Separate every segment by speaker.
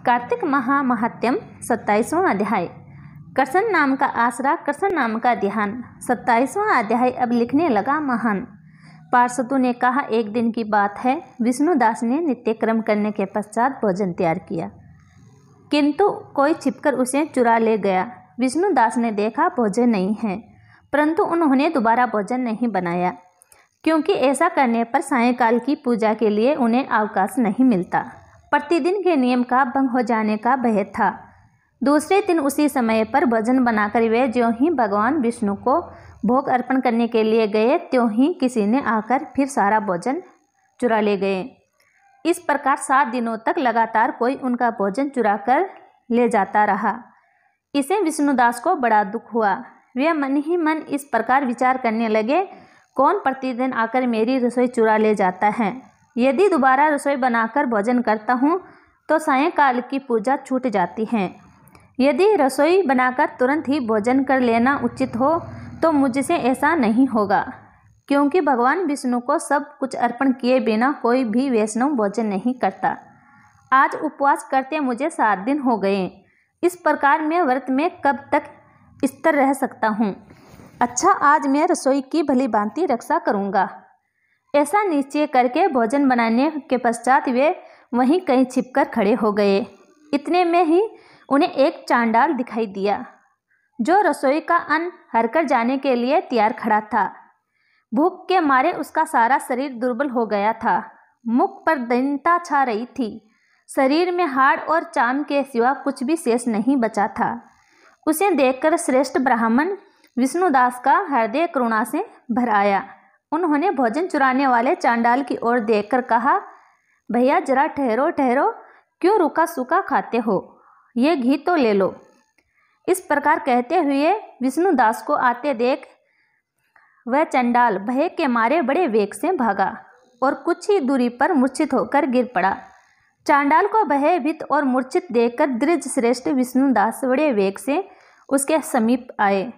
Speaker 1: कार्तिक महामहात्म्यम 27वां अध्याय। कृष्ण नाम का आसरा, कृष्ण नाम का ध्यान। 27वां अध्याय अब लिखने लगा महान। पार्षदों ने कहा, एक दिन की बात है, विष्णुदास ने नित्यक्रम करने के पश्चात भोजन तैयार किया, किंतु कोई छिपकर उसे चुरा ले गया। विष्णुदास ने देखा भोजन नहीं है, परंतु उन्होंने दोबारा भोजन नहीं बनाया, क्योंकि ऐसा करने पर सायंकाल की पूजा के लिए उन्हें अवकाश नहीं मिलता। प्रतिदिन के नियम का भंग हो जाने का भय था। दूसरे दिन उसी समय पर भोजन बनाकर वे ज्यों ही भगवान विष्णु को भोग अर्पण करने के लिए गए, त्यों ही किसी ने आकर फिर सारा भोजन चुरा ले गए। इस प्रकार 7 दिनों तक लगातार कोई उनका भोजन चुरा कर ले जाता रहा। इसे विष्णुदास को बड़ा दुख हुआ। वे मन ही मन इस प्रकार विचार करने लगे, कौन प्रतिदिन आकर मेरी रसोई चुरा ले जाता है। यदि दोबारा रसोई बनाकर भोजन करता हूँ तो सायंकाल की पूजा छूट जाती है। यदि रसोई बनाकर तुरंत ही भोजन कर लेना उचित हो तो मुझसे ऐसा नहीं होगा, क्योंकि भगवान विष्णु को सब कुछ अर्पण किए बिना कोई भी वैष्णव भोजन नहीं करता। आज उपवास करते मुझे 7 दिन हो गए। इस प्रकार मैं व्रत में कब तक स्थिर रह सकता हूँ। अच्छा, आज मैं रसोई की भली भांति रक्षा करूँगा। ऐसा निश्चय करके भोजन बनाने के पश्चात वे वहीं कहीं छिपकर खड़े हो गए। इतने में ही उन्हें एक चांडाल दिखाई दिया, जो रसोई का अन्न हरकर जाने के लिए तैयार खड़ा था। भूख के मारे उसका सारा शरीर दुर्बल हो गया था। मुख पर दीनता छा रही थी। शरीर में हाड़ और चाम के सिवा कुछ भी शेष नहीं बचा था। उसे देखकर श्रेष्ठ ब्राह्मण विष्णुदास का हृदय करुणा से भर आया। उन्होंने भोजन चुराने वाले चांडाल की ओर देखकर कहा, भैया जरा ठहरो ठहरो, क्यों रूखा सूखा खाते हो, ये घी तो ले लो। इस प्रकार कहते हुए विष्णुदास को आते देख वह चंडाल भय के मारे बड़े वेग से भागा और कुछ ही दूरी पर मूर्छित होकर गिर पड़ा। चांडाल को भयभीत और मूर्छित देखकर द्विज श्रेष्ठ विष्णुदास बड़े वेग से उसके समीप आए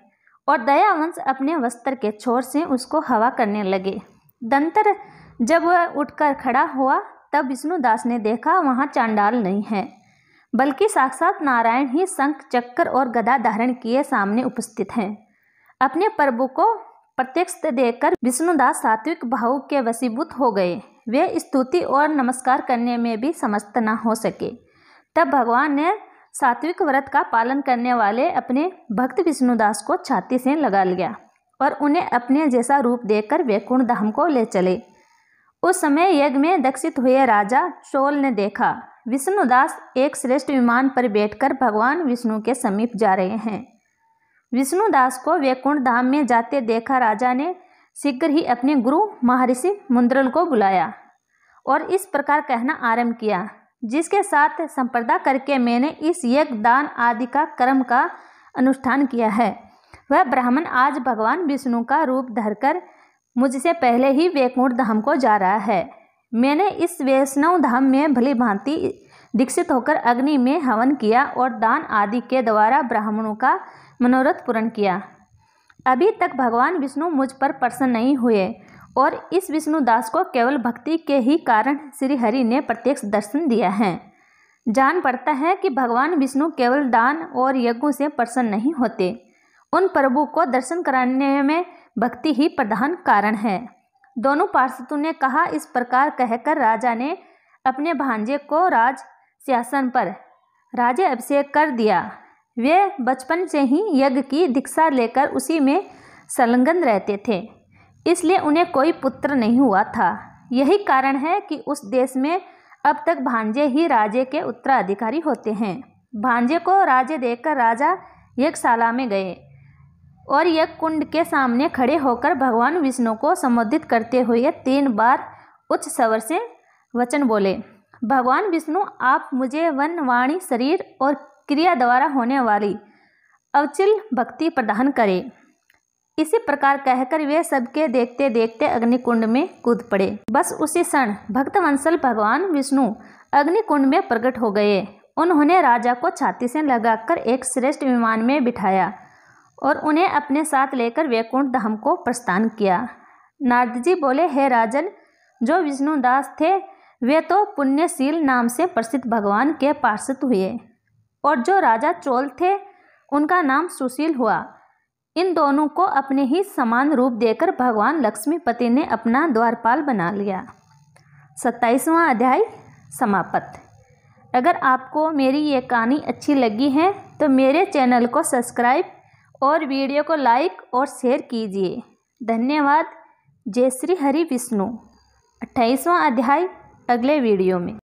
Speaker 1: और दयावंश अपने वस्त्र के छोर से उसको हवा करने लगे। दंतर जब वह उठकर खड़ा हुआ तब विष्णुदास ने देखा वहाँ चांडाल नहीं है, बल्कि साक्षात नारायण ही शंख चक्र और गदा धारण किए सामने उपस्थित हैं। अपने प्रभु को प्रत्यक्ष देखकर विष्णुदास सात्विक भाव के वशीभूत हो गए। वे स्तुति और नमस्कार करने में भी समस्त न हो सके। तब भगवान ने सात्विक व्रत का पालन करने वाले अपने भक्त विष्णुदास को छाती से लगा लिया और उन्हें अपने जैसा रूप देकर वैकुंठ धाम को ले चले। उस समय यज्ञ में दीक्षित हुए राजा चोल ने देखा, विष्णुदास एक श्रेष्ठ विमान पर बैठकर भगवान विष्णु के समीप जा रहे हैं। विष्णुदास को वैकुंठ धाम में जाते देखा राजा ने शीघ्र ही अपने गुरु महर्षि मुंद्रल को बुलाया और इस प्रकार कहना आरंभ किया, जिसके साथ संप्रदा करके मैंने इस यज्ञ दान आदि का कर्म का अनुष्ठान किया है, वह ब्राह्मण आज भगवान विष्णु का रूप धरकर मुझसे पहले ही वैकुंठ धाम को जा रहा है। मैंने इस वैष्णव धाम में भली भांति दीक्षित होकर अग्नि में हवन किया और दान आदि के द्वारा ब्राह्मणों का मनोरथ पूर्ण किया। अभी तक भगवान विष्णु मुझ पर प्रसन्न नहीं हुए और इस विष्णुदास को केवल भक्ति के ही कारण श्री हरि ने प्रत्यक्ष दर्शन दिया है। जान पड़ता है कि भगवान विष्णु केवल दान और यज्ञों से प्रसन्न नहीं होते, उन प्रभु को दर्शन कराने में भक्ति ही प्रधान कारण है। दोनों पार्षदों ने कहा। इस प्रकार कहकर राजा ने अपने भांजे को राज सिंहासन पर राज्य अभिषेक कर दिया। वे बचपन से ही यज्ञ की दीक्षा लेकर उसी में संलग्न रहते थे, इसलिए उन्हें कोई पुत्र नहीं हुआ था। यही कारण है कि उस देश में अब तक भांजे ही राजे के उत्तराधिकारी होते हैं। भांजे को राज्य देकर राजा यज्ञशाला में गए और यज्ञ कुंड के सामने खड़े होकर भगवान विष्णु को संबोधित करते हुए 3 बार उच्च स्वर से वचन बोले, भगवान विष्णु, आप मुझे वन वाणी शरीर और क्रिया द्वारा होने वाली अविचल भक्ति प्रदान करें। इसी प्रकार कहकर वे सबके देखते देखते अग्निकुंड में कूद पड़े। बस उसी क्षण भक्तवंशल भगवान विष्णु अग्निकुंड में प्रकट हो गए। उन्होंने राजा को छाती से लगाकर एक श्रेष्ठ विमान में बिठाया और उन्हें अपने साथ लेकर वैकुंठ धाम को प्रस्थान किया। नारद जी बोले, हे राजन, जो विष्णुदास थे वे तो पुण्यशील नाम से प्रसिद्ध भगवान के पार्षद हुए, और जो राजा चोल थे उनका नाम सुशील हुआ। इन दोनों को अपने ही समान रूप देकर भगवान लक्ष्मीपति ने अपना द्वारपाल बना लिया। 27वां अध्याय समाप्त। अगर आपको मेरी ये कहानी अच्छी लगी है तो मेरे चैनल को सब्सक्राइब और वीडियो को लाइक और शेयर कीजिए। धन्यवाद। जय श्री हरि विष्णु। 28वां अध्याय अगले वीडियो में।